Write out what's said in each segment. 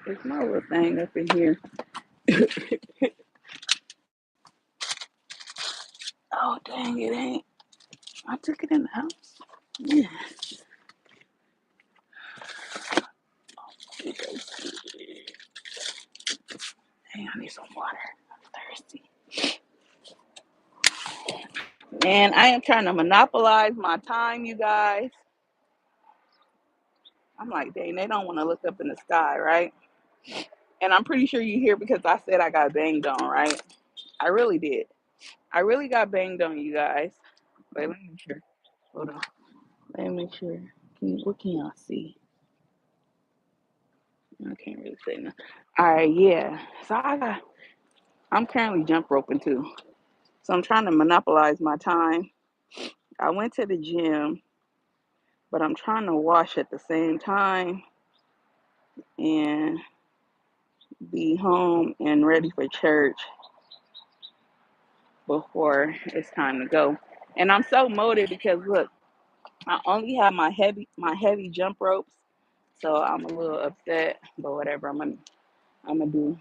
It's my little thing up in here. Oh dang, it ain't. I took it in the house. Yeah. Hey, I need some water. I'm thirsty. And I am trying to monopolize my time, you guys. I'm like, dang, they don't want to look up in the sky, right? And I'm pretty sure you hear because I said I got banged on, right? I really did. I really got banged on, you guys. Wait, let me make sure. Hold on. Let me make sure. What can y'all see? I can't really say nothing. All right, yeah. I'm currently jump roping too. So I'm trying to monopolize my time. I went to the gym, but I'm trying to wash at the same time and be home and ready for church before it's time to go. And I'm so motivated because look, I only have my heavy jump ropes, so I'm a little upset, but whatever. I'm gonna do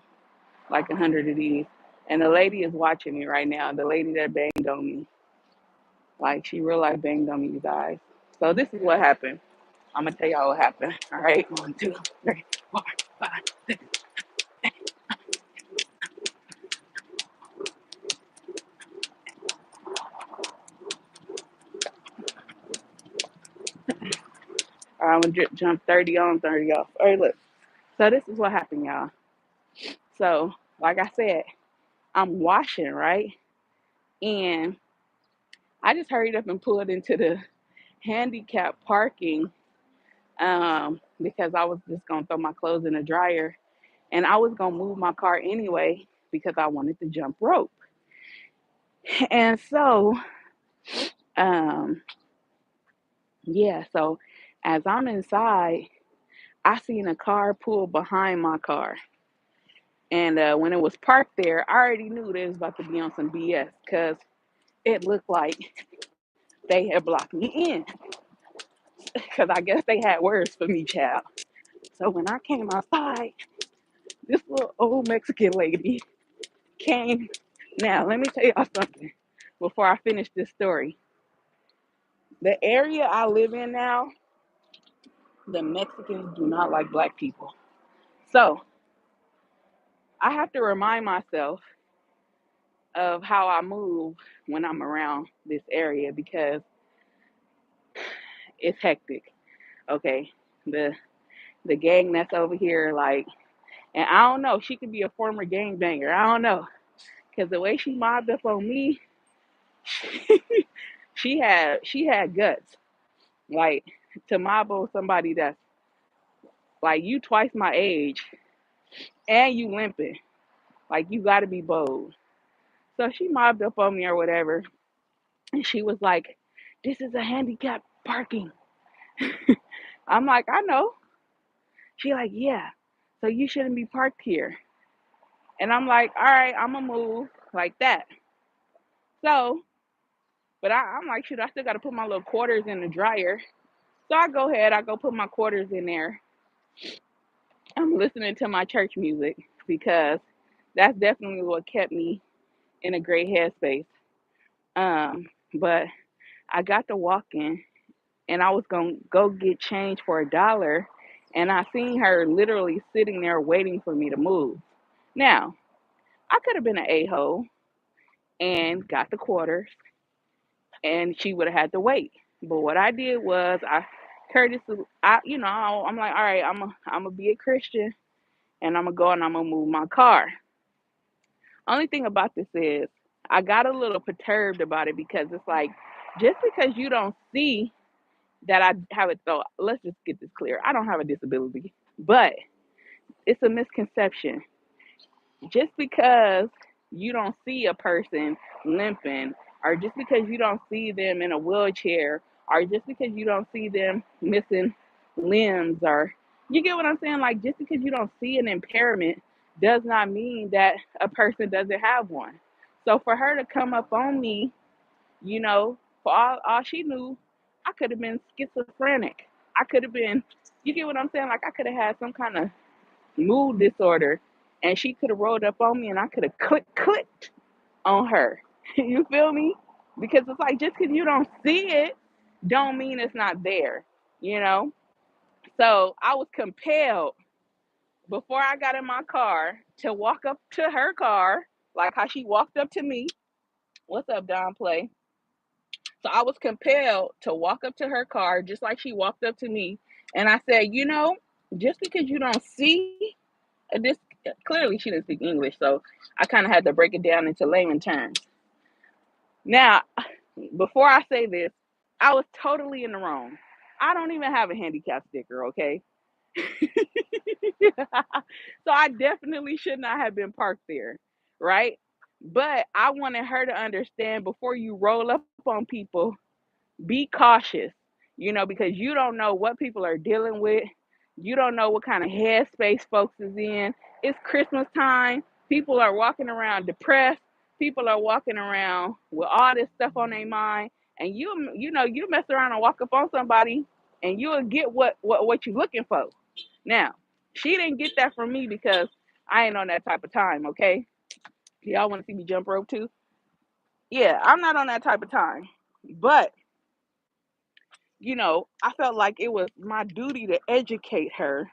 like 100 of these. And the lady is watching me right now. The lady that banged on me, like she real life banged on me, you guys. So this is what happened. I'm gonna tell y'all what happened. All right, 1, 2, 3, 4, 5, 6. All right, I'm gonna jump 30 on, 30 off. All right, look. So this is what happened, y'all. So like I said, I'm washing right, and I just hurried up and pulled into the handicap parking because I was just gonna throw my clothes in the dryer, and I was gonna move my car anyway because I wanted to jump rope. And so, um, yeah, so as I'm inside, I seen a car pull behind my car. And when it was parked there, I already knew they was about to be on some BS because it looked like they had blocked me in. Because I guess they had words for me, child. So when I came outside, this little old Mexican lady came. Now, let me tell y'all something before I finish this story. The area I live in now, the Mexicans do not like black people. So I have to remind myself of how I move when I'm around this area because it's hectic. Okay. The gang that's over here, like, and I don't know, she could be a former gang banger. I don't know. Cause the way she mobbed up on me, she had guts. Like to mob on somebody that's like you twice my age and you limping. Like you gotta be bold. So she mobbed up on me or whatever, and she was like, "This is a handicap parking." I'm like, "I know." She like, "Yeah, so you shouldn't be parked here." And I'm like, "All right, I'm gonna move like that." So, but I'm like, "Shoot, I still gotta put my little quarters in the dryer." So I go ahead, I go put my quarters in there. I'm listening to my church music because that's definitely what kept me in a great headspace. But I got to walking and I was gonna go get change for $1, and I seen her literally sitting there waiting for me to move. Now, I could have been an a-hole and got the quarters, and she would have had to wait. But what I did was I'm like, all right, I'm gonna be a Christian, and I'm gonna go and I'm gonna move my car. Only thing about this is I got a little perturbed about it because it's like just because you don't see that I have it, so let's just get this clear. I don't have a disability, but it's a misconception. Just because you don't see a person limping, or just because you don't see them in a wheelchair, or just because you don't see them missing limbs, or you get what I'm saying? Like, just because you don't see an impairment does not mean that a person doesn't have one. So for her to come up on me, you know, for all she knew, I could have been schizophrenic. I could have been, you get what I'm saying? Like, I could have had some kind of mood disorder, and she could have rolled up on me, and I could have clicked on her. You feel me? Because it's like just because you don't see it, don't mean it's not there. You know. So I was compelled before I got in my car to walk up to her car, like how she walked up to me. What's up, Don Play? So I was compelled to walk up to her car just like she walked up to me. And I said, just because you don't see this, clearly she didn't speak English. So I kind of had to break it down into layman terms. Now, before I say this, I was totally in the wrong. I don't even have a handicap sticker, okay? So I definitely should not have been parked there, right? But I wanted her to understand before you roll up on people, be cautious, because you don't know what people are dealing with. You don't know what kind of headspace folks is in. It's Christmas time. People are walking around depressed. People are walking around with all this stuff on their mind. And you mess around and walk up on somebody and you'll get what you're looking for. Now, she didn't get that from me because I ain't on that type of time, okay? Y'all want to see me jump rope too? Yeah, I'm not on that type of time. But I felt like it was my duty to educate her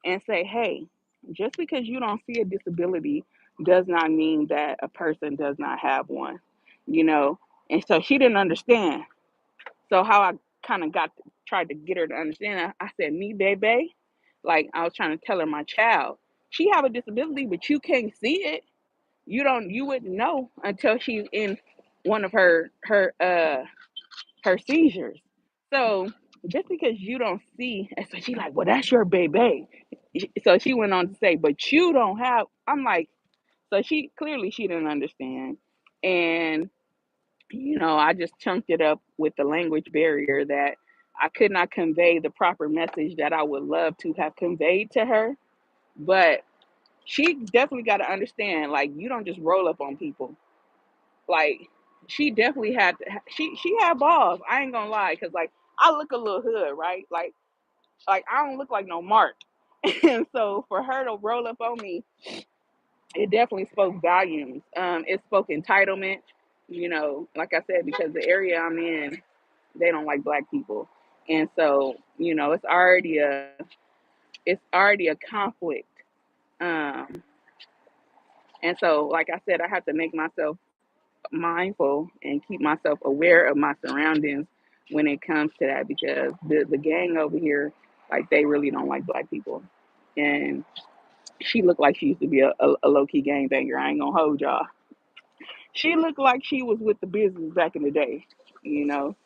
and say, hey, just because you don't see a disability does not mean that a person does not have one, you know? And so she didn't understand. So how I kind of tried to get her to understand, I said, me, baby, like I was trying to tell her my child, she have a disability, but you can't see it. You wouldn't know until she's in one of her seizures. So just because you don't see, and so she like, well, that's your baby. So she went on to say, but you don't have. I'm like, so she didn't understand, and I just chunked it up with the language barrier that I could not convey the proper message that I would love to have conveyed to her, but she definitely got to understand, like, you don't just roll up on people. Like, she definitely had she had balls. I ain't gonna lie, cause like I look a little hood, right? Like I don't look like no Mark, and so for her to roll up on me, it definitely spoke volumes. It spoke entitlement. Like I said, because the area I'm in, they don't like black people, and so it's already a conflict. Um, and so, like I said, I have to make myself mindful and keep myself aware of my surroundings when it comes to that, because the gang over here, like, they really don't like black people. And she looked like she used to be a low-key gangbanger. I ain't gonna hold y'all. She looked like she was with the business back in the day, you know.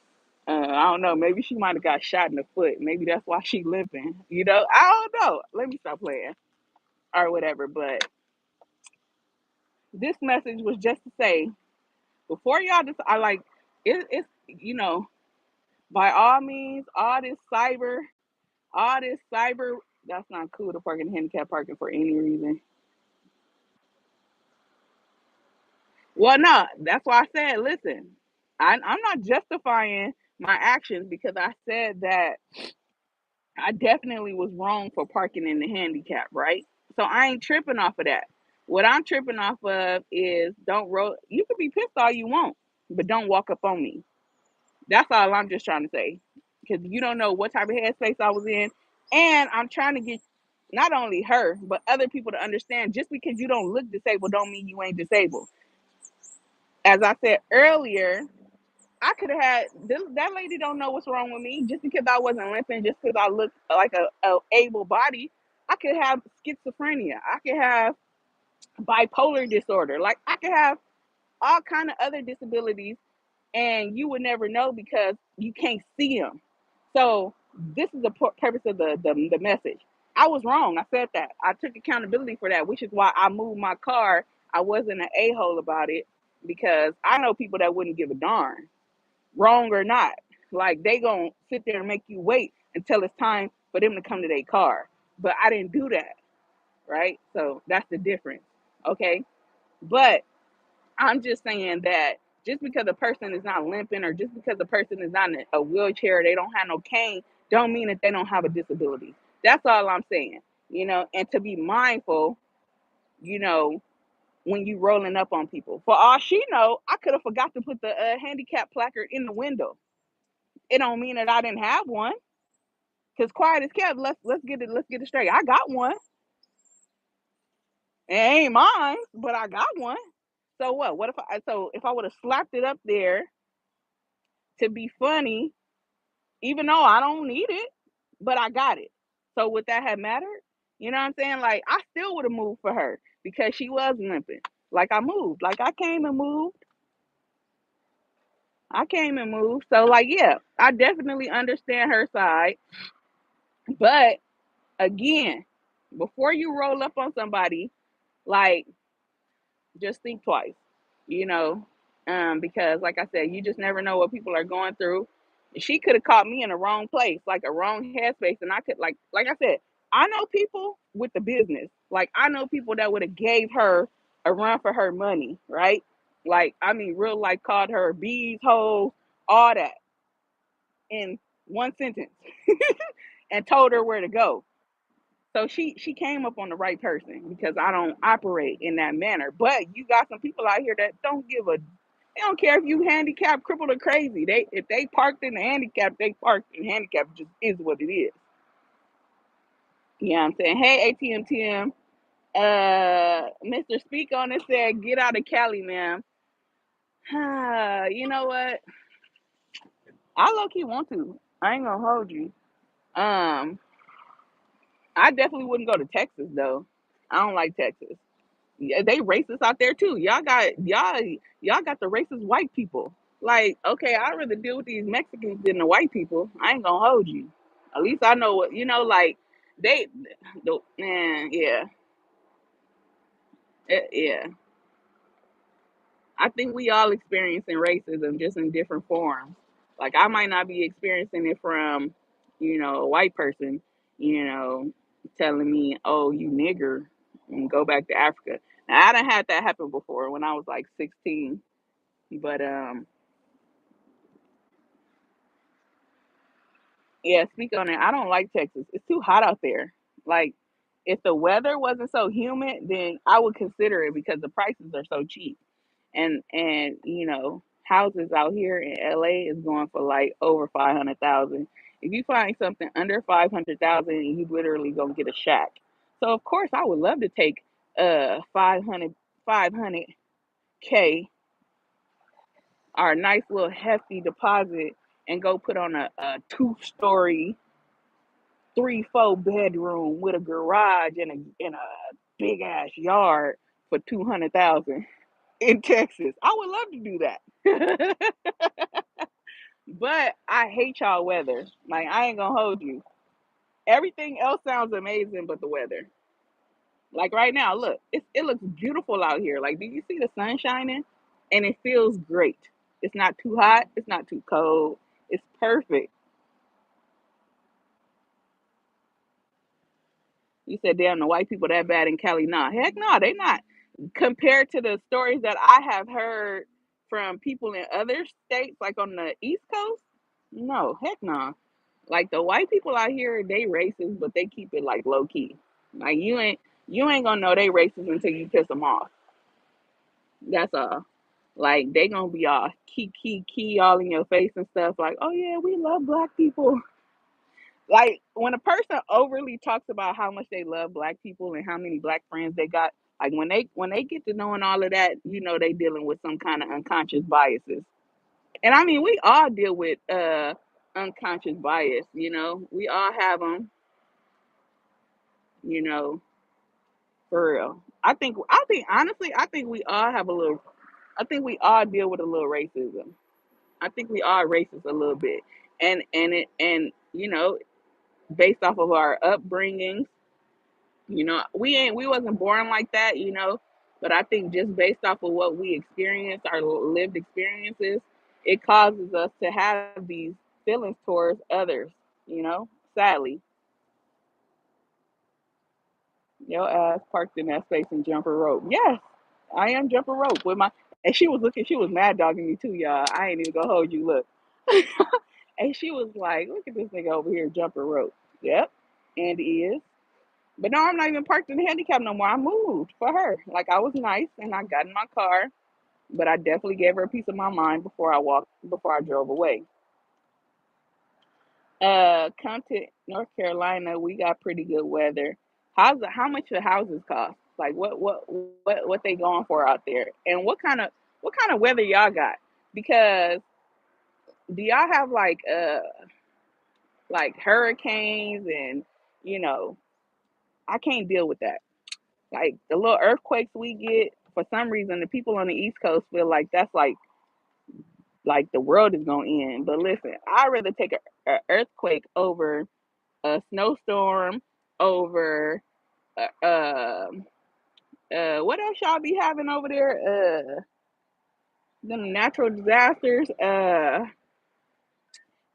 I don't know, maybe she might have got shot in the foot, maybe that's why she limping, I don't know, let me stop playing or whatever. But this message was just to say, before y'all just, I like it's by all means, all this cyber, that's not cool to park in handicap parking for any reason. Well, no, that's why I said, listen, I'm not justifying my actions, because I said that I definitely was wrong for parking in the handicap, right? So I ain't tripping off of that. What I'm tripping off of is, don't roll. You can be pissed all you want, but don't walk up on me. That's all I'm just trying to say. Because you don't know what type of headspace I was in. And I'm trying to get not only her, but other people to understand, just because you don't look disabled don't mean you ain't disabled. As I said earlier, I could have had that lady don't know what's wrong with me. Just because I wasn't limping, just because I look like a able body, I could have schizophrenia. I could have bipolar disorder. Like, I could have all kind of other disabilities, and you would never know because you can't see them. So this is the purpose of the message. I was wrong. I said that. I took accountability for that, which is why I moved my car. I wasn't an a-hole about it, because I know people that wouldn't give a darn, wrong or not. Like, they gonna sit there and make you wait until it's time for them to come to their car. But I didn't do that, right? So that's the difference. Okay. But I'm just saying that just because a person is not limping, or just because a person is not in a wheelchair, they don't have no cane, don't mean that they don't have a disability. That's all I'm saying. and to be mindful, you know, when you rolling up on people. For all she know, I could have forgot to put the handicap placard in the window. It don't mean that I didn't have one. Cause quiet as kept. Let's get it straight. I got one. It ain't mine, but I got one. So what? If I would have slapped it up there to be funny, even though I don't need it, but I got it. So would that have mattered? You know what I'm saying? Like I still would have moved for her because she was limping. Like I moved. Like I came and moved. I came and moved. So like yeah, I definitely understand her side. But again, before you roll up on somebody, like just think twice, you know, because like I said, you just never know what people are going through. She could have caught me in the wrong place, like a wrong headspace, and I could like I said, I know people with the business. Like I know people that would have gave her a run for her money, right? Like I mean, real life called her bees, hoes, all that in one sentence, and told her where to go. So she came up on the right person because I don't operate in that manner. But you got some people out here that don't give a they don't care if you handicapped, crippled, or crazy. They if they parked in the handicap, they parked in handicap. It just is what it is. You know what I'm saying? Hey ATM Mr. Speak on it said, get out of Cali, ma'am. You know what? I low key want to. I ain't gonna hold you. Um, I definitely wouldn't go to Texas though. I don't like Texas. Yeah, they racist out there too. Y'all got the racist white people. Like, okay, I'd rather deal with these Mexicans than the white people. I ain't gonna hold you. At least I know what like they man, yeah. Yeah. I think we all experiencing racism just in different forms. Like I might not be experiencing it from, a white person, you know, telling me, "Oh, you nigger," and go back to Africa. Now I done had that happen before when I was like 16. But yeah, speak on it. I don't like Texas. It's too hot out there. Like if the weather wasn't so humid, then I would consider it because the prices are so cheap. And houses out here in LA is going for like over 500,000. If you find something under 500,000, you literally gonna get a shack. So of course I would love to take 500K, our nice little hefty deposit, and go put on a 2-story, 3-4 bedroom with a garage and a big ass yard for 200,000 in Texas. I would love to do that. But I hate y'all weather. Like I ain't gonna hold you. Everything else sounds amazing, but the weather. Like right now, look, it looks beautiful out here. Like, do you see the sun shining? And it feels great. It's not too hot. It's not too cold. It's perfect. You said, damn, the white people that bad in Cali. Nah, heck no, they not. Compared to the stories that I have heard from people in other states, like on the East Coast, no, heck no. Like the white people out here, they racist, but they keep it like low key. Like you ain't gonna know they racist until you piss them off. That's all. Like they gonna be all key all in your face and stuff. Like, oh yeah, we love black people. Like when a person overly talks about how much they love black people and how many black friends they got, like when they get to knowing all of that, they dealing with some kind of unconscious biases. And I mean, we all deal with unconscious bias. We all have them. You know, for real. I think honestly, I think we all have a little. I think we all deal with a little racism. I think we are racist a little bit, and based off of our upbringings. We wasn't born like that. But I think just based off of what we experienced, our lived experiences, it causes us to have these feelings towards others. Sadly, your ass parked in that space and jumper rope. Yes, I am jumper rope with my. And she was looking. She was mad dogging me too, y'all. I ain't even gonna hold you. Look, and she was like, "Look at this nigga over here jumper rope." Yep, and is. But no, I'm not even parked in the handicap no more. I moved for her. Like I was nice and I got in my car, but I definitely gave her a piece of my mind before I drove away. Come to North Carolina, we got pretty good weather. How much the houses cost? Like what they going for out there? And what kind of weather y'all got? Because do y'all have like hurricanes and you know, I can't deal with that. Like the little earthquakes we get, for some reason the people on the East Coast feel like that's like the world is gonna end. But listen, I'd rather take a earthquake over a snowstorm, over what else y'all be having over there? Them natural disasters. I'd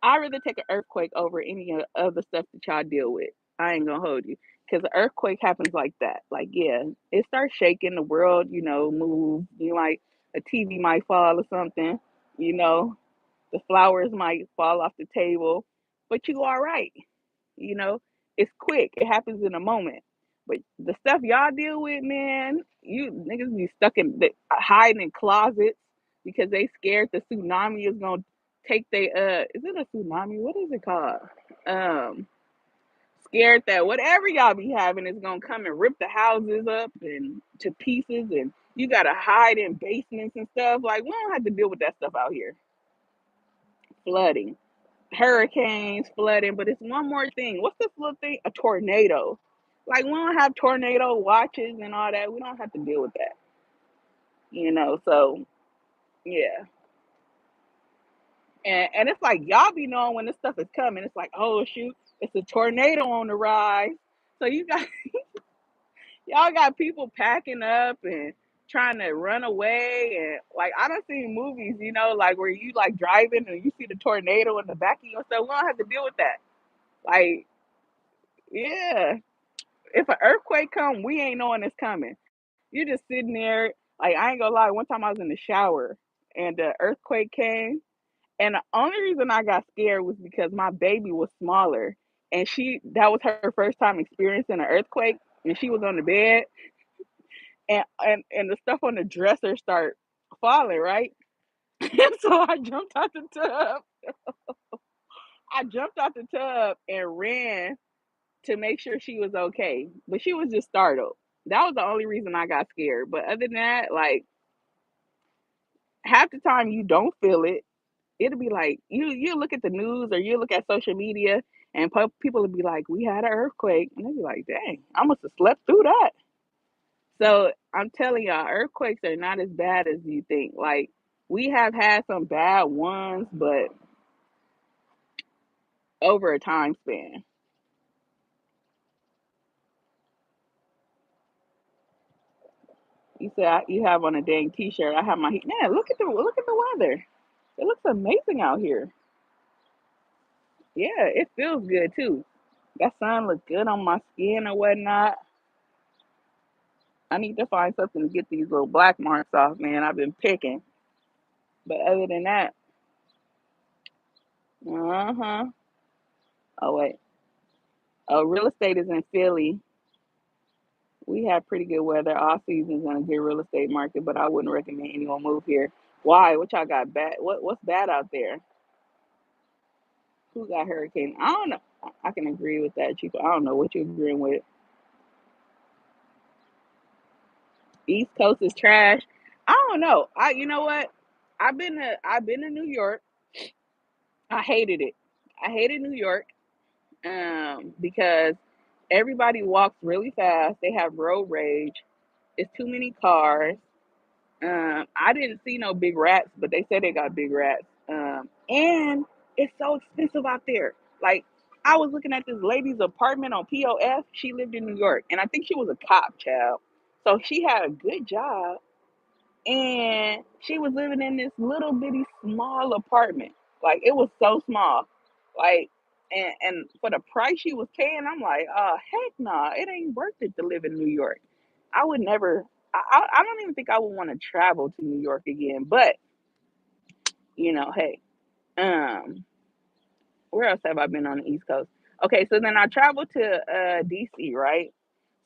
rather take an earthquake over any of the stuff that y'all deal with. I ain't gonna hold you. Because an earthquake happens like that. Like, yeah, it starts shaking, the world, move. A TV might fall or something, you know, the flowers might fall off the table, but you all right. You know, it's quick. It happens in a moment. But the stuff y'all deal with, man, you niggas be stuck hiding in closets because they scared the tsunami is gonna take they is it a tsunami? What is it called? Um Scared that whatever y'all be having is gonna come and rip the houses up and to pieces and you gotta hide in basements and stuff. Like we don't have to deal with that stuff out here. Flooding, hurricanes, flooding, but it's one more thing. What's this little thing? A tornado. Like we don't have tornado watches and all that. We don't have to deal with that. So yeah. And it's like y'all be knowing when this stuff is coming. It's like, oh shoot, it's a tornado on the rise. So y'all got people packing up and trying to run away and like I don't see movies, like where you like driving and you see the tornado in the back of your stuff. We don't have to deal with that. Like, yeah. If an earthquake come, we ain't knowing it's coming. You're just sitting there. Like I ain't gonna lie. One time I was in the shower and the earthquake came, and the only reason I got scared was because my baby was smaller, and she that was her first time experiencing an earthquake, and she was on the bed, and the stuff on the dresser start falling, right? And so I jumped out the tub and ran to make sure she was okay. But she was just startled. That was the only reason I got scared. But other than that, like half the time you don't feel it. It'll be like you look at the news or you look at social media and people will be like, "We had an earthquake," and they be like, "Dang, I must have slept through that." So I'm telling y'all, earthquakes are not as bad as you think. Like we have had some bad ones, but over a time span. You said you have on a dang t-shirt. I have my heat. Man, look at the weather. It looks amazing out here. Yeah, it feels good too. That sun looks good on my skin or whatnot. I need to find something to get these little black marks off, man. I've been picking. But other than that, uh-huh. Oh wait. Oh, real estate is in Philly. We have pretty good weather all seasons in a good real estate market, but I wouldn't recommend anyone move here. Why? What y'all got bad? What's bad out there? Who got hurricane? I don't know. I can agree with that, Chico. I don't know what you're agreeing with. East Coast is trash. I don't know. You know what? I've been to New York. I hated it. I hated New York because everybody walks really fast. They have road rage. It's too many cars. I didn't see no big rats, but they said they got big rats. And it's so expensive out there. Like I was looking at this lady's apartment on POF. She lived in New York, and I think she was a cop child. So she had a good job, and she was living in this little bitty small apartment. Like it was so small, like and for the price she was paying, I'm like, heck nah, it ain't worth it to live in New York. I would never. I don't even think I would want to travel to New York again. But hey, um, where else have I been on the East Coast? Okay, so then I traveled to DC, right?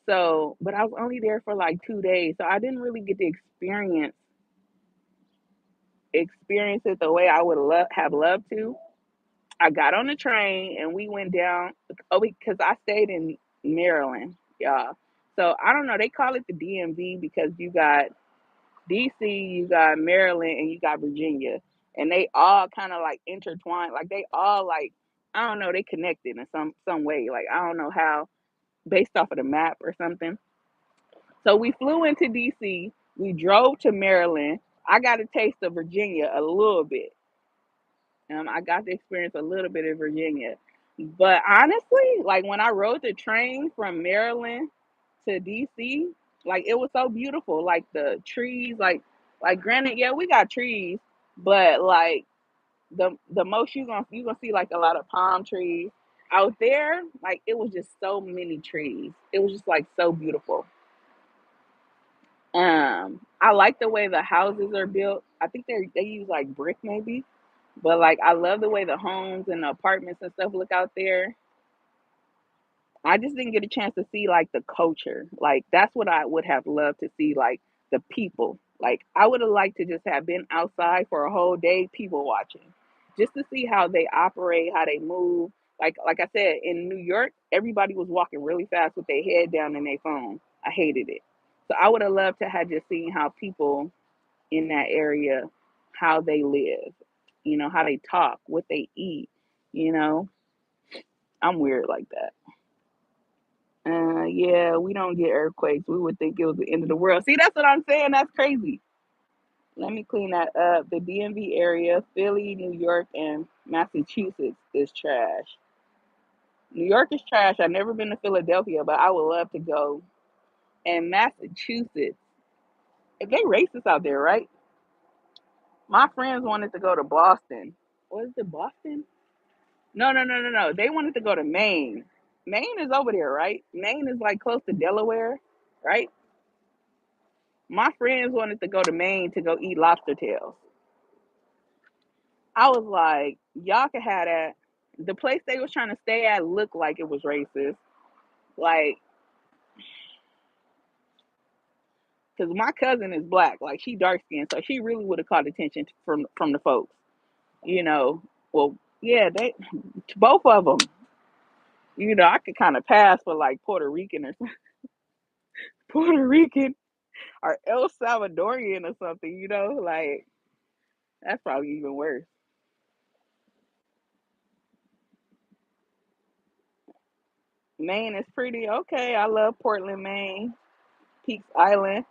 So, but I was only there for like 2 days, so I didn't really get to experience it the way I would have loved to. I got on the train and we went down. Oh, because I stayed in Maryland, y'all. So I don't know. They call it the DMV because you got DC, you got Maryland, and you got Virginia, and they all kind of like intertwined. Like they all like I don't know. They connected in some way. Like I don't know how, based off of the map or something. So we flew into DC. We drove to Maryland. I got a taste of Virginia a little bit. I got to experience a little bit of Virginia. But honestly, like when I rode the train from Maryland to DC, like it was so beautiful. Like the trees, like granted, yeah, we got trees, but like the most you gonna see like a lot of palm trees out there. Like it was just so many trees. It was just like so beautiful. I like the way the houses are built. I think they use like brick maybe, but like I love the way the homes and the apartments and stuff look out there. I just didn't get a chance to see like the culture. Like that's what I would have loved to see, like the people. Like I would have liked to just have been outside for a whole day people watching. Just to see how they operate, how they move. Like I said, in New York, everybody was walking really fast with their head down in their phone. I hated it. So I would have loved to have just seen how people in that area, how they live, how they talk, what they eat, you know. I'm weird like that. Yeah, we don't get earthquakes. We would think it was the end of the world. See, that's what I'm saying. That's crazy. Let me clean that up. The DMV area, Philly, New York, and Massachusetts is trash. New York is trash. I've never been to Philadelphia, but I would love to go. And Massachusetts, if they racist out there, right? My friends wanted to go to Boston. Was it Boston? No, no, no, no, no. They wanted to go to Maine. Maine is over there, right? Maine is like close to Delaware, right? My friends wanted to go to Maine to go eat lobster tails. I was like, y'all can have that. The place they was trying to stay at looked like it was racist. Like, cause my cousin is black, like she dark skinned, so she really would have caught attention from the folks. You know, well, yeah, they both of them. I could kind of pass for like Puerto Rican or Puerto Rican or El Salvadorian or something. Like that's probably even worse. Maine is pretty okay. I love Portland, Maine. Peaks Island.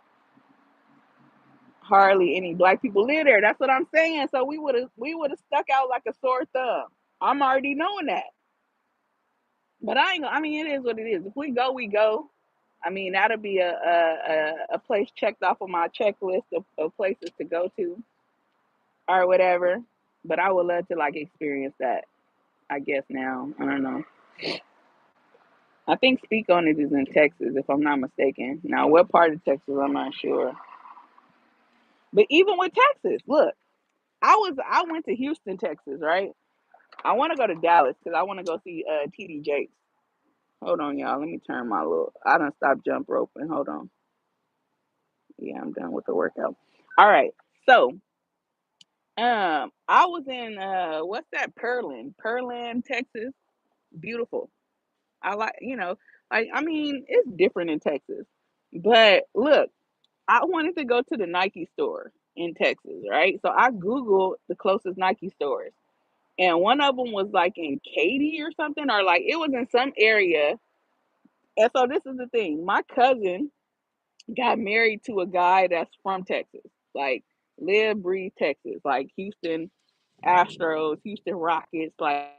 Hardly any black people live there. That's what I'm saying. So we would have stuck out like a sore thumb. I'm already knowing that. But I ain't. I mean, it is what it is. If we go, we go. I mean, that'll be a place checked off of my checklist of places to go to or whatever. But I would love to like experience that. I guess now. I don't know. I think Speak on It is in Texas, if I'm not mistaken. Now, what part of Texas? I'm not sure. But even with Texas, look, I went to Houston, Texas, right? I want to go to Dallas because I want to go see TD Jakes. Hold on, y'all. Let me turn my little. I don't stop jump roping. Hold on. Yeah, I'm done with the workout. All right. So, I was in what's that? Pearland, Texas. Beautiful. I like I mean, it's different in Texas. But look, I wanted to go to the Nike store in Texas, right? So I Googled the closest Nike stores. And one of them was like in Katy or something, or like it was in some area. And so this is the thing. My cousin got married to a guy that's from Texas, like live, breathe Texas, like Houston Astros, Houston Rockets, like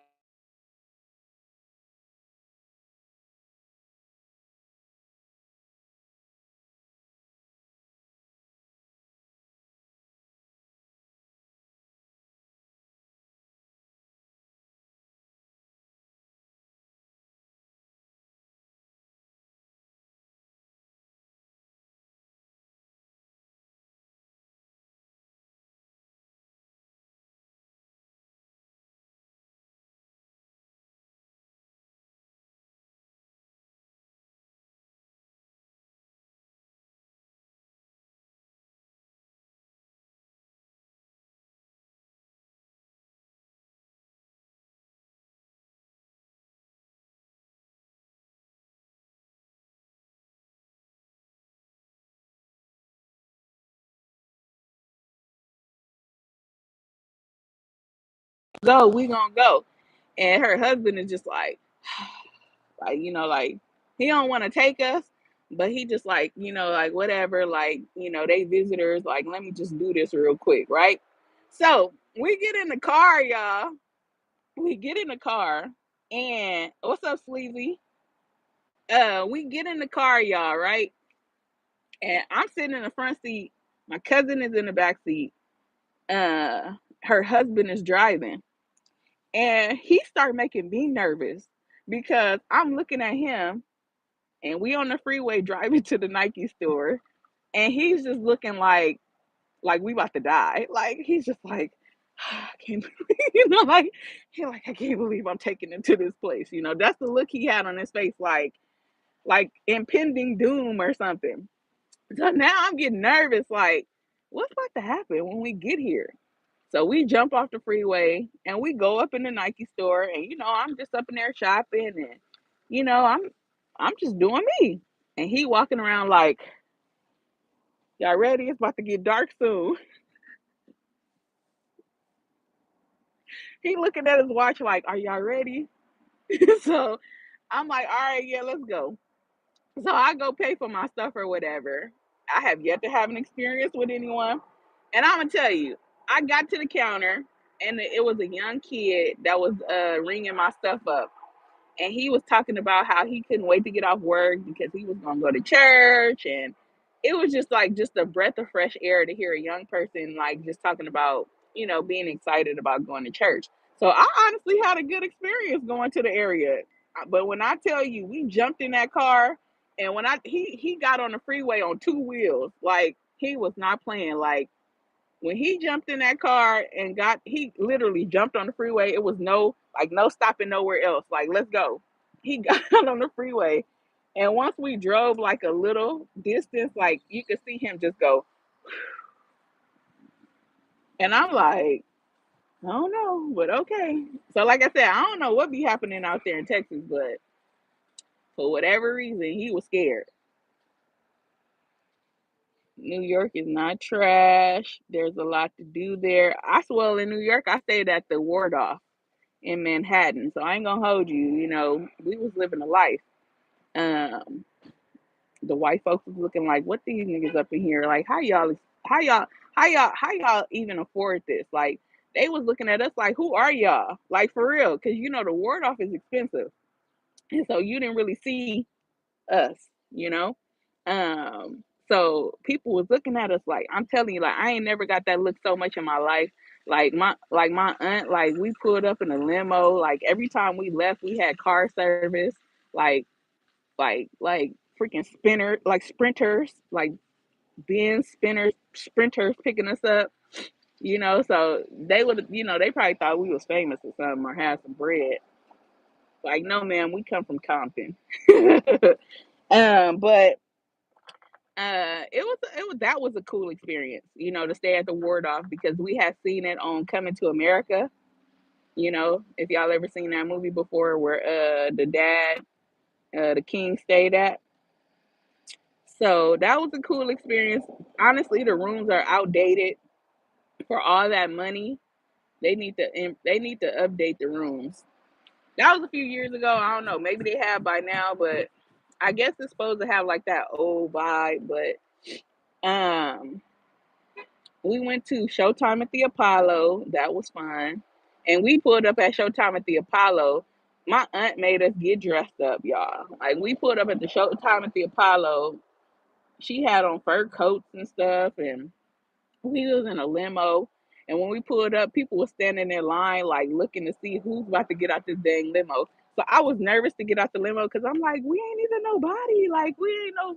go, we gonna go. And her husband is just like like he don't want to take us, but he just like like whatever, like they visitors, like let me just do this real quick, right? So we get in the car, y'all. We get in the car, and what's up, Sleazy? We get in the car, y'all, right? And I'm sitting in the front seat. My cousin is in the back seat. Uh, her husband is driving, and he started making me nervous because I'm looking at him, and we on the freeway driving to the Nike store, and he's just looking like we about to die. Like he's just like, I can't believe, like he like I can't believe I'm taking him to this place. That's the look he had on his face, like impending doom or something. So now I'm getting nervous, like, what's about to happen when we get here? So we jump off the freeway and we go up in the Nike store, and I'm just up in there shopping, and I'm just doing me. And he walking around like, y'all ready? It's about to get dark soon. He looking at his watch like, are y'all ready? So I'm like, all right, yeah, let's go. So I go pay for my stuff or whatever. I have yet to have an experience with anyone. And I'm gonna tell you, I got to the counter, and it was a young kid that was ringing my stuff up, and he was talking about how he couldn't wait to get off work because he was gonna go to church, and it was just like just a breath of fresh air to hear a young person like just talking about being excited about going to church. So I honestly had a good experience going to the area. But when I tell you, we jumped in that car, and when he got on the freeway on two wheels, like he was not playing. Like when he jumped in that car and he literally jumped on the freeway. It was no stopping nowhere else. Like, let's go. He got on the freeway. And once we drove like a little distance, like you could see him just go. And I'm like, I don't know, but okay. So like I said, I don't know what be happening out there in Texas, but for whatever reason, he was scared. New York is not trash. There's a lot to do there. In New York, I stayed at the Waldorf in Manhattan. So I ain't gonna hold you. We was living a life. Um, the white folks was looking like, what these niggas up in here? Like, how y'all, how y'all even afford this? Like, they was looking at us like, who are y'all? Like for real, because the ward off is expensive, and so you didn't really see us. You know, so people was looking at us like, I'm telling you, like I ain't never got that look so much in my life. Like my aunt, like we pulled up in a limo. Like every time we left, we had car service. Like like freaking sprinters, like Benz spinners, sprinters picking us up. So they would, they probably thought we was famous or something or had some bread. Like, no, man, we come from Compton. But it was that was a cool experience, to stay at the Waldorf because we had seen it on Coming to America. If y'all ever seen that movie before, where the dad, the king stayed at. So that was a cool experience. Honestly, the rooms are outdated for all that money. They need to update the rooms. That was a few years ago. I don't know. Maybe they have by now, but I guess it's supposed to have like that old vibe. But we went to Showtime at the Apollo. That was fun. And we pulled up at Showtime at the Apollo. My aunt made us get dressed up, y'all. Like we pulled up at the Showtime at the Apollo. She had on fur coats and stuff, and we was in a limo. And when we pulled up, people were standing in line, like looking to see who's about to get out this dang limo. So I was nervous to get out the limo because I'm like, we ain't even nobody. Like, we ain't no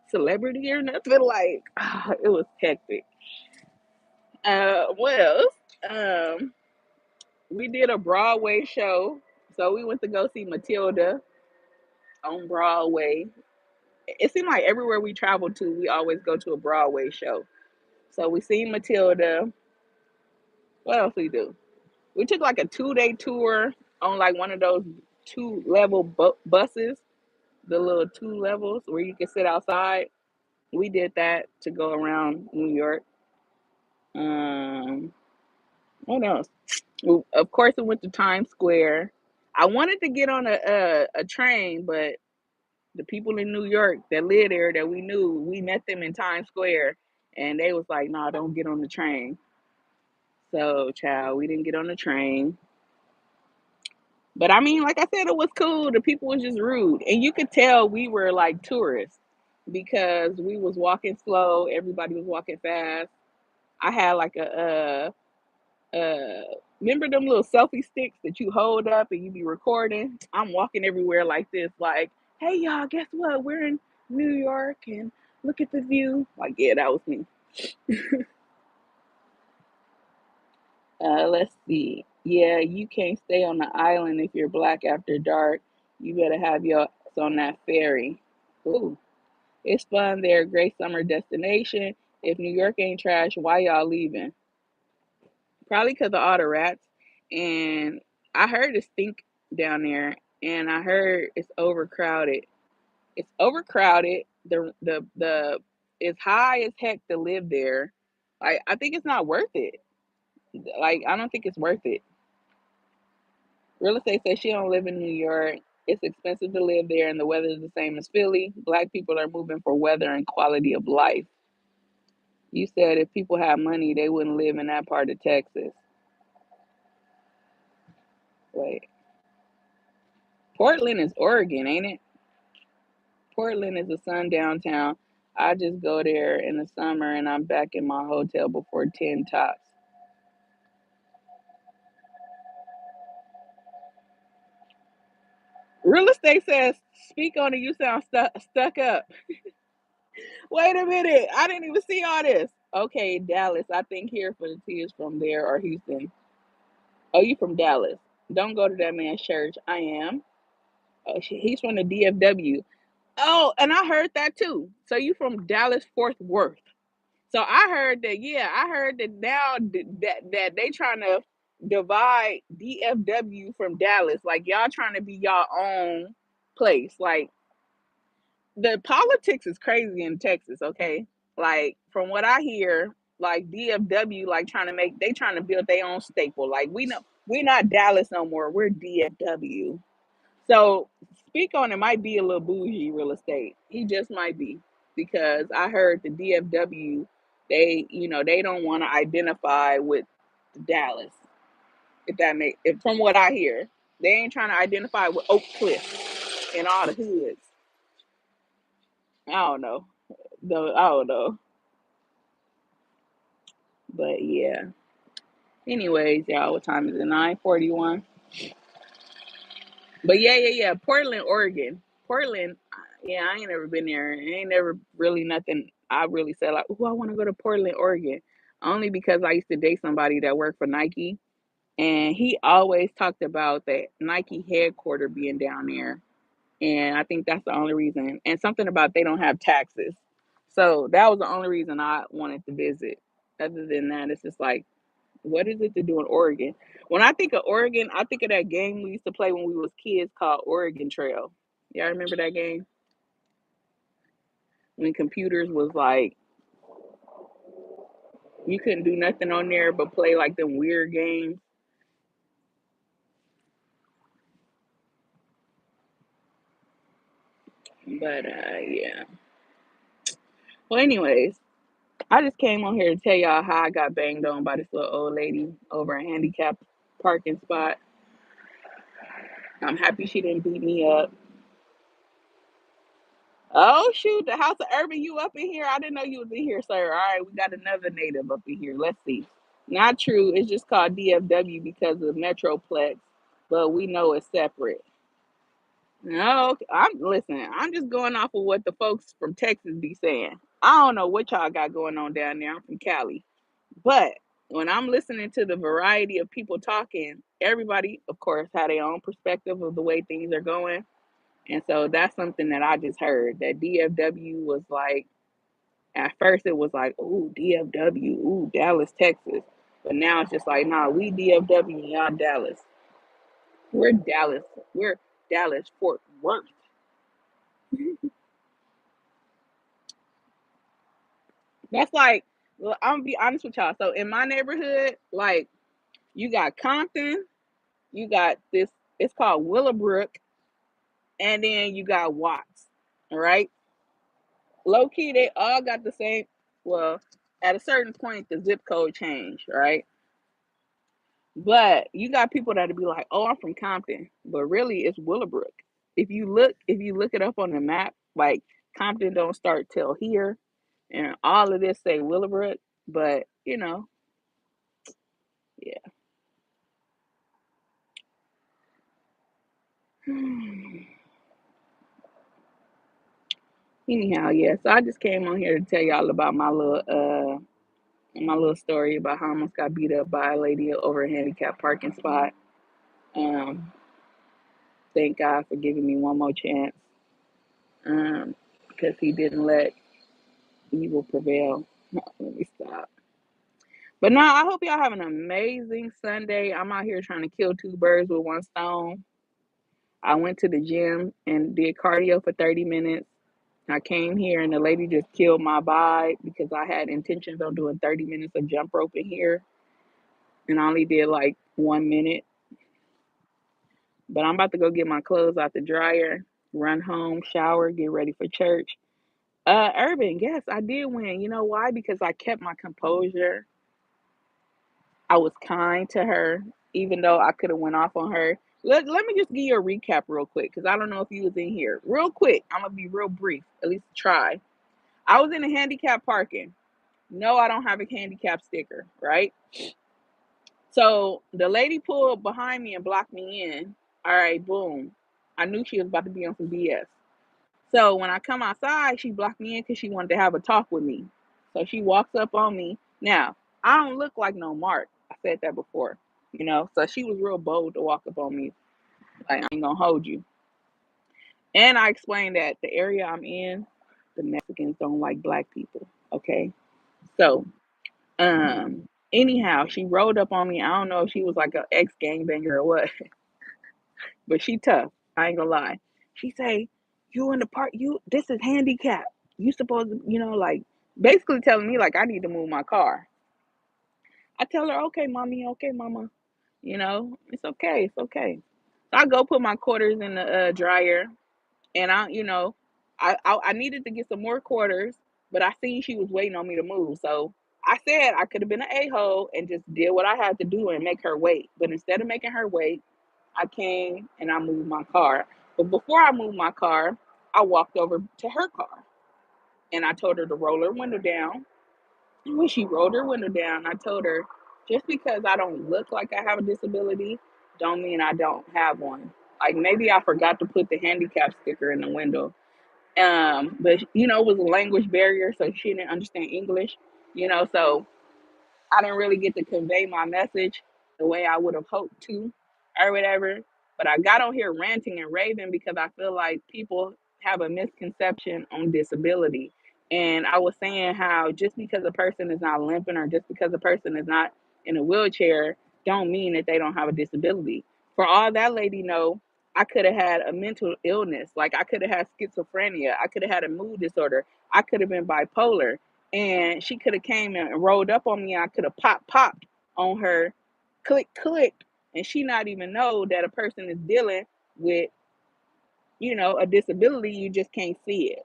celebrity or nothing. Like, it was hectic. What else? Um, we did a Broadway show. So we went to go see Matilda on Broadway. It seemed like everywhere we traveled to, we always go to a Broadway show. So we seen Matilda. What else we do? We took like a 2-day tour on like one of those two-level buses, the little two levels where you can sit outside. We did that to go around New York. Um, what else? Of course, it went to Times Square. I wanted to get on a train, but the people in New York that live there that we knew, we met them in Times Square, and they was like, "Nah, don't get on the train." So, child, we didn't get on the train. But I mean, like I said, it was cool. The people was just rude, and you could tell we were like tourists because we was walking slow. Everybody was walking fast. I had like remember them little selfie sticks that you hold up and you be recording? I'm walking everywhere like this, like, hey y'all, guess what? We're in New York and look at the view. Like, yeah, that was me. Let's see. Yeah, you can't stay on the island if you're black after dark. You better have your ass on that ferry. Ooh, it's fun there. Great summer destination. If New York ain't trash, why y'all leaving? Probably because of all the rats. And I heard it stink down there, and I heard it's overcrowded. It's overcrowded. The it's high as heck to live there. Like, I think it's not worth it. Like, I don't think it's worth it. Real estate says she don't live in New York. It's expensive to live there, and the weather is the same as Philly. Black people are moving for weather and quality of life. You said if people had money, they wouldn't live in that part of Texas. Wait, Portland is Oregon, ain't it? Portland is a sundown town. I just go there in the summer and I'm back in my hotel before 10 tops. Real estate says, speak on it, you sound stuck up. Wait a minute, I didn't even see all this. Okay, Dallas. I think here for the T is from there or Houston. Oh, you from Dallas. Don't go to that man's church. I am. Oh, he's from the DFW. Oh, and I heard that too. So you from Dallas Fort Worth. So I heard that, yeah, I heard that now that they trying to divide DFW from Dallas. Like, y'all trying to be y'all own place. Like, the politics is crazy in Texas, okay? Like, from what I hear, like DFW like trying to build their own staple. Like, we're not Dallas no more. We're DFW. So speak on it might be a little bougie real estate. He just might be because I heard the DFW they don't want to identify with Dallas. If that make if from what I hear, they ain't trying to identify with Oak Cliff and all the hoods. I don't know. Though I don't know, but yeah. Anyways, y'all, what time is it? 9:41. But yeah. Portland, Oregon. Portland, yeah, I ain't never been there. It ain't never really nothing I really said like, oh, I want to go to Portland, Oregon. Only because I used to date somebody that worked for Nike, and he always talked about that Nike headquarters being down there. And I think that's the only reason. And something about they don't have taxes. So that was the only reason I wanted to visit. Other than that, it's just like, what is it to do in Oregon? When I think of Oregon, I think of that game we used to play when we was kids called Oregon Trail. Y'all remember that game? When computers was like you couldn't do nothing on there but play like them weird games. But yeah. Well, anyways, I just came on here to tell y'all how I got banged on by this little old lady over a handicapped parking spot. I'm happy she didn't beat me up. Oh shoot, the House of Urban, you up in here? I didn't know you was in here, sir. All right, we got another native up in here. Let's see. Not true. It's just called DFW because of Metroplex, but we know it's separate. No, I'm listen. I'm just going off of what the folks from Texas be saying. I don't know what y'all got going on down there. I'm from Cali, but when I'm listening to the variety of people talking, everybody, of course, had their own perspective of the way things are going. And so that's something that I just heard that DFW was like, at first it was like, ooh, DFW, ooh, Dallas, Texas. But now it's just like, nah, we DFW, y'all Dallas. We're Dallas. We're Dallas, Fort Worth. That's like, well, I'm gonna be honest with y'all. So in my neighborhood, like You got Compton, you got this, it's called Willowbrook, and then you got Watts. All right. Low key, they all got the same. Well, at a certain point, the zip code changed, right? But you got people that'll be like, "Oh, I'm from Compton," but really it's Willowbrook. If you look it up on the map, like Compton don't start till here, and all of this say Willowbrook. But yeah. Anyhow, yeah. So I just came on here to tell y'all about my little story about how I almost got beat up by a lady over a handicap parking spot. Um, thank God for giving me one more chance. Because he didn't let evil prevail. Let me stop. But no, I hope y'all have an amazing Sunday. I'm out here trying to kill two birds with one stone. I went to the gym and did cardio for 30 minutes. I came here and the lady just killed my vibe because I had intentions on doing 30 minutes of jump rope in here and I only did like 1 minute. But I'm about to go get my clothes out the dryer, run home, shower, get ready for church. Urban, yes, I did win. You know why? Because I kept my composure. I was kind to her, even though I could have went off on her. Let me just give you a recap real quick, because I don't know if you was in here. Real quick, I'm gonna be real brief, at least try. I was in the handicap parking. No, I don't have a handicap sticker, right? So the lady pulled behind me and blocked me in. All right, boom. I knew she was about to be on some BS. So when I come outside, she blocked me in because she wanted to have a talk with me. So she walks up on me. Now, I don't look like no Mark. I said that before, So she was real bold to walk up on me. Like, I ain't gonna hold you. And I explained that the area I'm in, the Mexicans don't like black people. Okay. So, anyhow, she rolled up on me. I don't know if she was like an ex gangbanger or what, but she tough. I ain't gonna lie. She say, "You in the park? This is handicap. You supposed to, like basically telling me like I need to move my car." I tell her, "Okay, mommy. Okay, mama. It's okay. It's okay." So I go put my quarters in the dryer, and I needed to get some more quarters, but I seen she was waiting on me to move. So I said I could have been an a-hole and just did what I had to do and make her wait. But instead of making her wait, I came and I moved my car. But before I moved my car, I walked over to her car and I told her to roll her window down. And when she rolled her window down, I told her, just because I don't look like I have a disability, don't mean I don't have one. Like maybe I forgot to put the handicap sticker in the window. But it was a language barrier, so she didn't understand English. So I didn't really get to convey my message the way I would have hoped to, or whatever. But I got on here ranting and raving because I feel like people have a misconception on disability. And I was saying how just because a person is not limping or just because a person is not in a wheelchair, don't mean that they don't have a disability. For all that lady know, I could have had a mental illness. Like I could have had schizophrenia. I could have had a mood disorder. I could have been bipolar and she could have came and rolled up on me. I could have popped on her, click, and she not even know that a person is dealing with a disability. You just can't see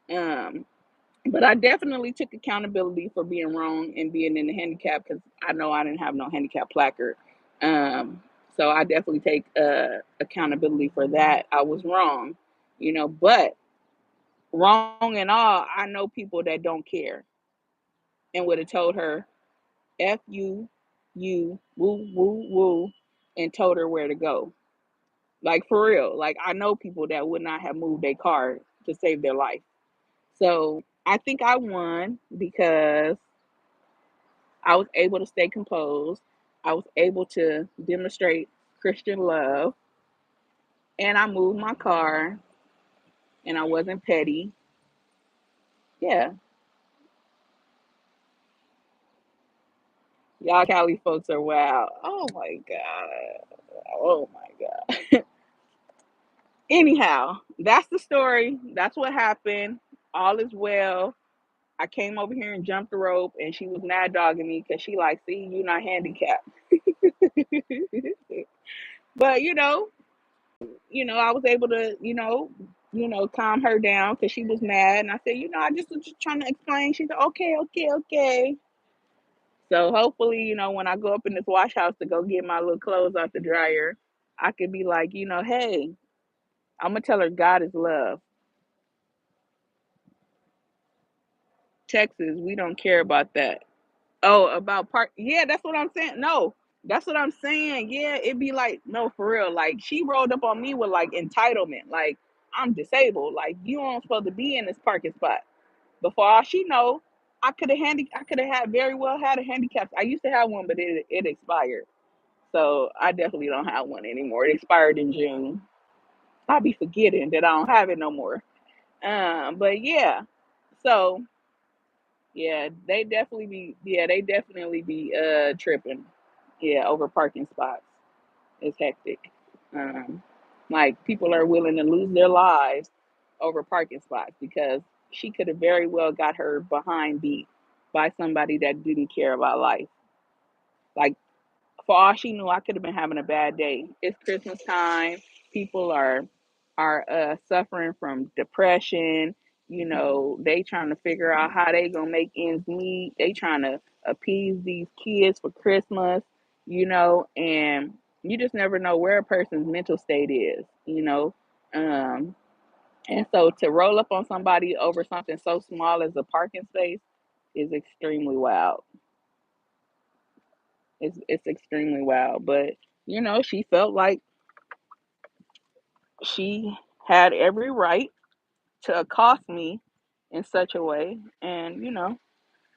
it. But I definitely took accountability for being wrong and being in the handicap because I know I didn't have no handicap placard. So I definitely take accountability for that. I was wrong, but wrong and all, I know people that don't care and would have told her F you, woo, woo, woo, and told her where to go. Like for real. Like I know people that would not have moved their car to save their life. So I think I won because I was able to stay composed. I was able to demonstrate Christian love and I moved my car and I wasn't petty. Yeah. Y'all Cali folks are wild. Oh my God. Oh my God. Anyhow, that's the story. That's what happened. All is well. I came over here and jumped the rope, and she was mad dogging me because she like, see, you not handicapped. But I was able to, calm her down because she was mad, and I said, I just was just trying to explain. She said, okay, okay, okay. So hopefully, when I go up in this wash house to go get my little clothes out the dryer, I could be like, hey, I'm gonna tell her God is love. Texas, we don't care about that. Oh, about part? Yeah, that's what I'm saying. No, that's what I'm saying. Yeah, it'd be like, no, for real. Like she rolled up on me with like entitlement. Like I'm disabled. Like you aren't supposed to be in this parking spot. Before all she know, I could have had very well had a handicap. I used to have one, but it expired. So I definitely don't have one anymore. It expired in June. I'll be forgetting that I don't have it no more. But yeah. So they definitely be tripping. Yeah, over parking spots. It's hectic. Um like people are willing to lose their lives over parking spots because she could have very well got her behind beat by somebody that didn't care about life. Like for all she knew, I could have been having a bad day. It's Christmas time. People are suffering from depression. They trying to figure out how they gonna make ends meet. They trying to appease these kids for Christmas. And you just never know where a person's mental state is. Um, and so to roll up on somebody over something so small as a parking space is extremely wild. It's extremely wild. But she felt like she had every right to accost me in such a way, and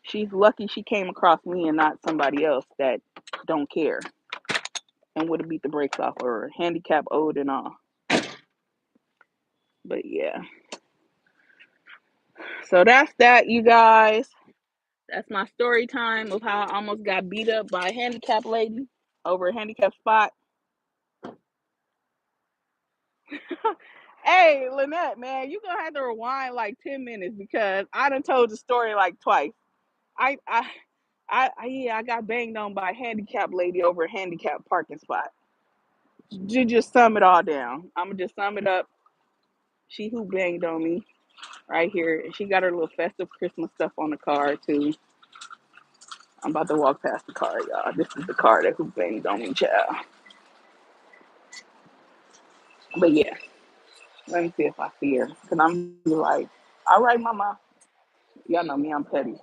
she's lucky she came across me and not somebody else that don't care and would have beat the brakes off her, handicap owed and all. But yeah, so that's that, you guys. That's my story time of how I almost got beat up by a handicap lady over a handicap spot. Hey, Lynette, man, you gonna have to rewind like 10 minutes because I done told the story like twice. Yeah, I got banged on by a handicap lady over a handicap parking spot. To just sum it all down, I'm gonna just sum it up. She who banged on me right here. She got her little festive Christmas stuff on the car too. I'm about to walk past the car, y'all. This is the car that who banged on me, child. But yeah, let me see if I see her. Cause I'm like, all right, mama. Y'all know me, I'm petty.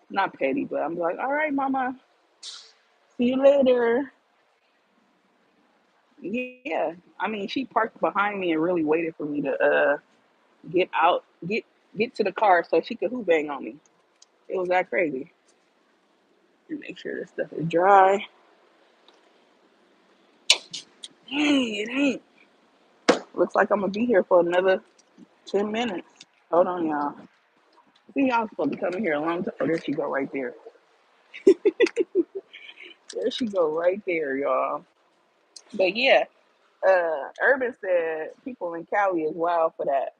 Not petty, but I'm like, all right, mama. See you later. Yeah. I mean, she parked behind me and really waited for me to get out, get to the car so she could who bang on me. It was that crazy. And make sure this stuff is dry. Dang, it ain't. Looks like I'm gonna be here for another 10 minutes. Hold on, y'all. See, y'all supposed to be coming here a long time. Oh, there she go right there. There she go right there, y'all. But yeah, Urban said people in Cali is wild for that.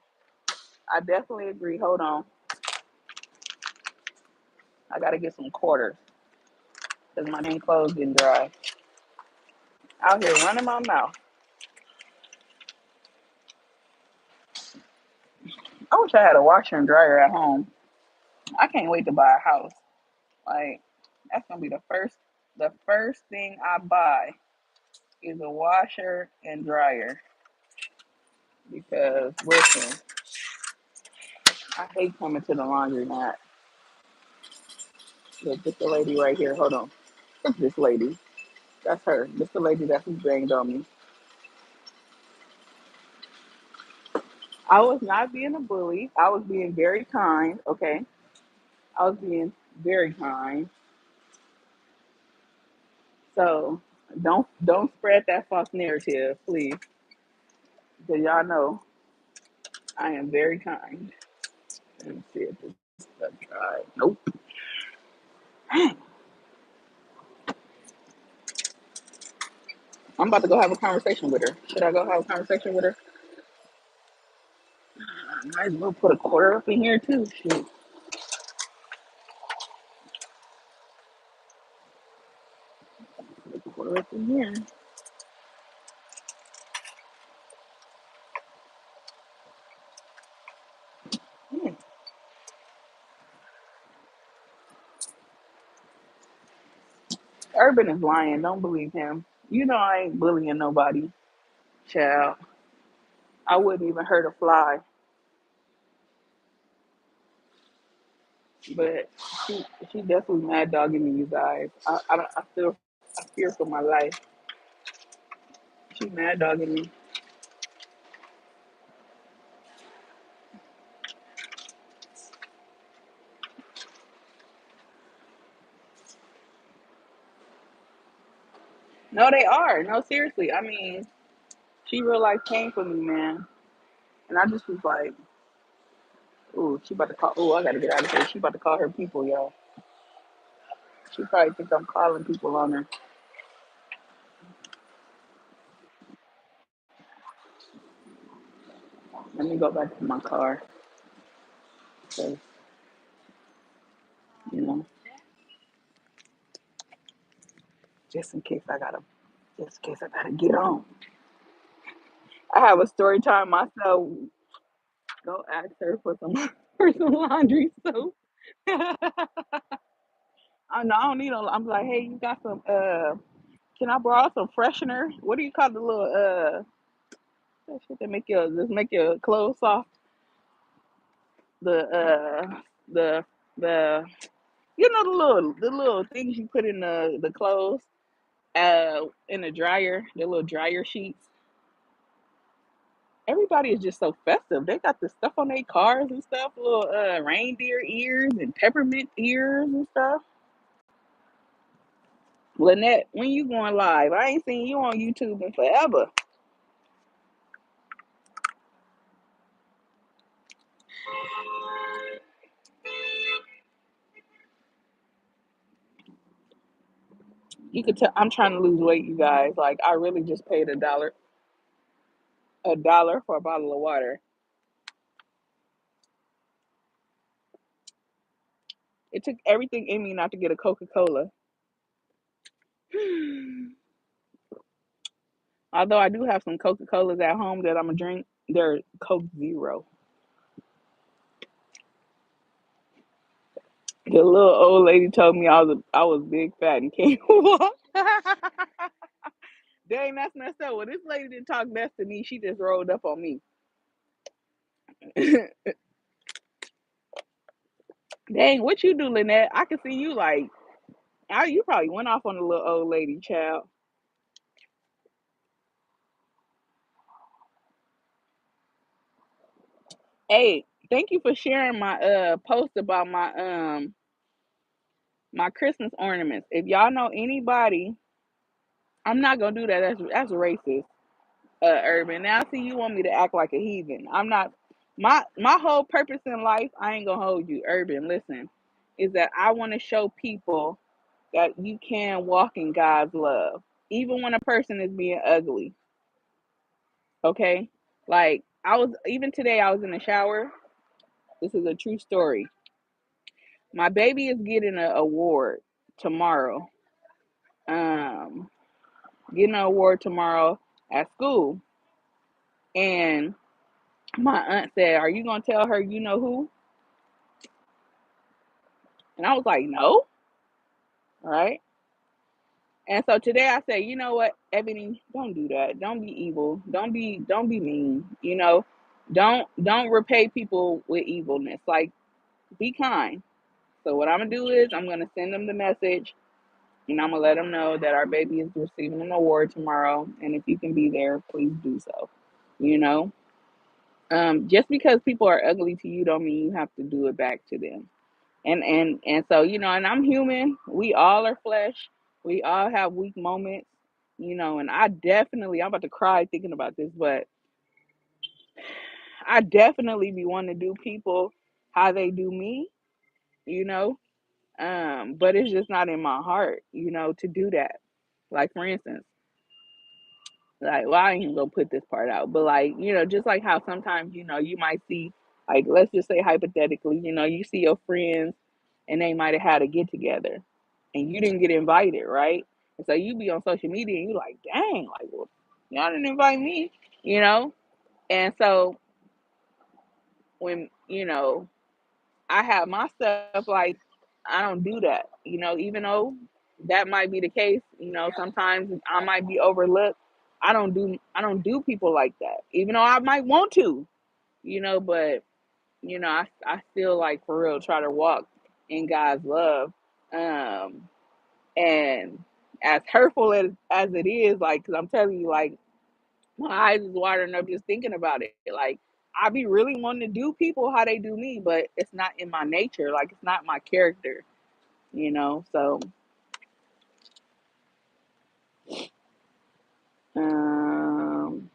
I definitely agree. Hold on, I gotta get some quarters because my dang clothes getting dry. Out here running my mouth. I wish I had a washer and dryer at home. I can't wait to buy a house. Like that's gonna be the first thing I buy is a washer and dryer because listen, I hate coming to the laundromat. Look, this the lady right here. Hold on. Look, this lady. That's her. This the lady that who banged on me. I was not being a bully. I was being very kind. Okay, I was being very kind. So don't spread that false narrative, please, because y'all know I am very kind. Let me see if this stuff dry. Nope. I'm about to go have a conversation with her. Should I go have a conversation with her? I might as well put a quarter up in here too. Shoot. Look in here. Hmm. Urban is lying. Don't believe him. You know I ain't bullying nobody, child. I wouldn't even hurt a fly. But she definitely mad dogging me, you guys. I fear for my life. She mad dogging me. No, they are. No, seriously. I mean, she real life came for me, man. And I just was like, ooh, she about to call. Ooh, I gotta get out of here. She about to call her people, y'all. She probably think I'm calling people on her. Let me go back to my car, 'cause, you know, just in case I gotta, just in case I gotta get on. I have a story time myself. Go ask her for some for some laundry soap. I know I don't need no. I'm like, hey, you got some? Can I borrow some freshener? What do you call the little that shit that make your just make your clothes soft? The the the you know the little things you put in the clothes in the dryer, the little dryer sheets. Everybody is just so festive. They got the stuff on their cars and stuff, little reindeer ears and peppermint ears and stuff. Lynette, when you going live? I ain't seen you on YouTube in forever. You could tell I'm trying to lose weight, you guys. Like I really just paid a dollar for a bottle of water. It took everything in me not to get a Coca Cola. Although I do have some Coca Colas at home that I'm gonna drink, they're Coke Zero. The little old lady told me I was big, fat, and can't walk. Dang, that's messed up. Well, this lady didn't talk mess to me. She just rolled up on me. Dang, what you do, Lynette? I can see you like, you probably went off on the little old lady, child. Hey, thank you for sharing my post about my Christmas ornaments. If y'all know anybody, I'm not gonna do that. That's racist, Urban. Now see you want me to act like a heathen. I'm not. My whole purpose in life, I ain't gonna hold you, Urban. Listen, is that I want to show people that you can walk in God's love, even when a person is being ugly. Okay, like I was even today. I was in the shower. This is a true story. My baby is getting an award tomorrow. Um, getting an award tomorrow at school, and my aunt said, "Are you gonna tell her you know who?" And I was like, "No." Right? And so today I said, "You know what, Ebony, don't do that. Don't be evil. Don't be mean. Don't repay people with evilness. Like, be kind." So what I'm gonna do is I'm gonna send them the message, and I'm gonna let them know that our baby is receiving an award tomorrow, and if you can be there, please do so. You know, just because people are ugly to you, don't mean you have to do it back to them. And so and I'm human. We all are flesh. We all have weak moments. And I'm about to cry thinking about this, but I definitely be wanting to do people how they do me. You know, but it's just not in my heart. To do that. Like for instance, like, well, I ain't even gonna put this part out, but like, just like how sometimes, you might see, like, let's just say hypothetically, you see your friends and they might have had a get together and you didn't get invited, right? And so you be on social media and you like, dang, like, well, y'all didn't invite me, you know? And so when, I have my stuff, like, I don't do that, even though that might be the case, sometimes I might be overlooked. I don't do people like that, even though I might want to, but I still, like, for real try to walk in God's love. Um and as hurtful as it is, like, because I'm telling you, like, my eyes is watering up just thinking about it. Like, I be really wanting to do people how they do me, but it's not in my nature. Like, it's not my character. So, um,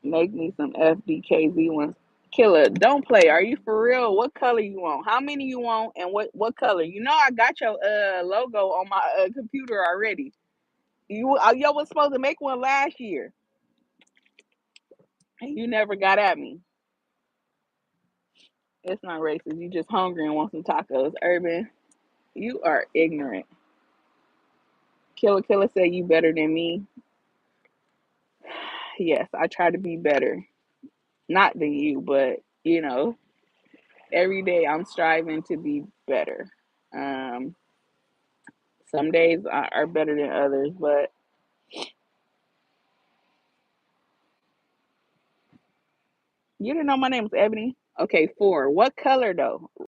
make me some FDKZ ones. Killer, don't play. Are you for real? What color you want? How many you want? And what color? I got your logo on my computer already. Yo was supposed to make one last year, and you never got at me. It's not racist. You just hungry and want some tacos. Urban, you are ignorant. Killer said you better than me. Yes, I try to be better. Not than you, but every day I'm striving to be better. Um, some days are better than others, but you didn't know my name was Ebony. Okay, four. What color though?